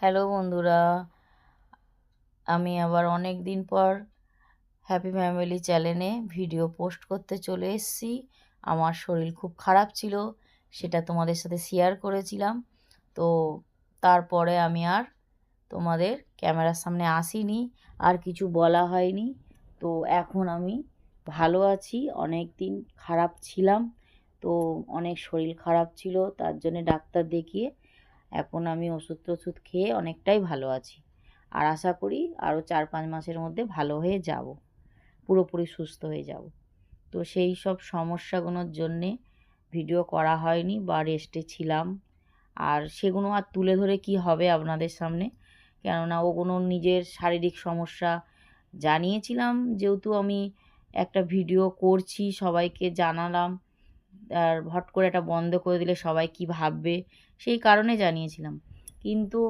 Hello বন্ধুরা, আমি আবার অনেক দিন পর হ্যাপি ফ্যামিলি চ্যানেলে ভিডিও পোস্ট করতে চলে এসেছি। আমার শরীর খুব খারাপ ছিল, সেটা তোমাদের সাথে শেয়ার করেছিলাম। তো তারপরে আমি আর তোমাদের ক্যামেরার সামনে আসিনি, আর কিছু বলা হয়নি। তো এখন আমি ভালো আছি। অনেক দিন খারাপ ছিলাম, তো অনেক শরীর খারাপ ছিল, তার জন্য ডাক্তার দেখিয়ে এখন আমি ওষুধ খেয়ে অনেকটাই ভালো আছি। আর আশা করি আরও 4-5 মাসের মধ্যে ভালো হয়ে যাব, পুরোপুরি সুস্থ হয়ে যাব। তো সেই সব সমস্যাগুলোর জন্যে ভিডিও করা হয়নি বা রেস্টে ছিলাম। আর সেগুলো আর তুলে ধরে কি হবে আপনাদের সামনে, কেননা ওগুলো নিজের শারীরিক সমস্যা জানিয়েছিলাম, যেহেতু আমি একটা ভিডিও করছি সবাইকে জানালাম। আর হট করে এটা বন্ধ করে দিলে সবাই কি ভাববে, সেই কারণে জানিয়েছিলাম। কিন্তু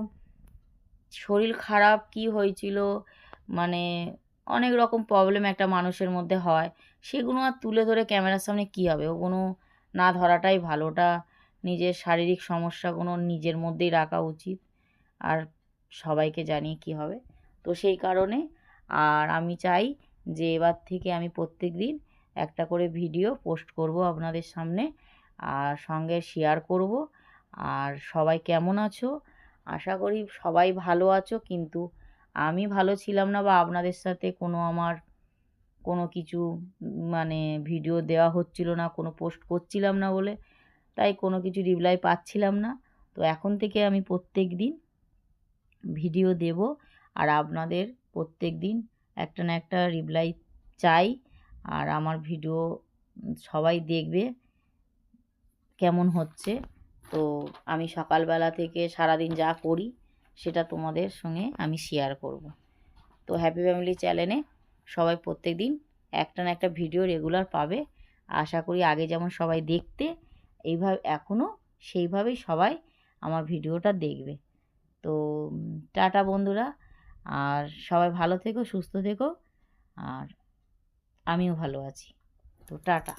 শরীর খারাপ কি হয়েছিল, মানে অনেক রকম প্রবলেম একটা মানুষের মধ্যে হয়, সেগুলো আর তুলে ধরে ক্যামেরার সামনে কি হবে, ওগুলো না ধরাটাই ভালো। ওটা নিজের শারীরিক সমস্যাগুলো নিজের মধ্যেই রাখা উচিত, আর সবাইকে জানিয়ে কি হবে। তো সেই কারণে আর আমি চাই যে এবার থেকে আমি প্রত্যেক দিন একটা করে ভিডিও পোস্ট করব আপনাদের সামনে, আর সঙ্গে শেয়ার করব। আর সবাই কেমন আছো, আশা করি সবাই ভালো আছো। কিন্তু আমি ভালো ছিলাম না, বা আপনাদের সাথে আমার কোনো কিছু মানে ভিডিও দেওয়া হচ্ছিল না, কোনো পোস্ট করছিলাম না বলে, তাই কোনো কিছু রিপ্লাই পাচ্ছিলাম না। তো এখন থেকে আমি প্রত্যেক দিন ভিডিও দেব, আর আপনাদের প্রত্যেক দিন একটা না একটা রিপ্লাই চাই। আর আমার ভিডিও সবাই দেখবে কেমন হচ্ছে। তো আমি সকালবেলা থেকে সারাদিন যা করি সেটা তোমাদের সঙ্গে আমি শেয়ার করব। তো হ্যাপি ফ্যামিলি চ্যানেলে সবাই প্রত্যেক দিন একটা না একটা ভিডিও রেগুলার পাবে। আশা করি আগে যেমন সবাই দেখতে, এইভাবে এখনও সেইভাবেই সবাই আমার ভিডিওটা দেখবে। তো টাটা বন্ধুরা, আর সবাই ভালো থেকো, সুস্থ থেকো, আর আমিও ভালো আছি। তো টাটা।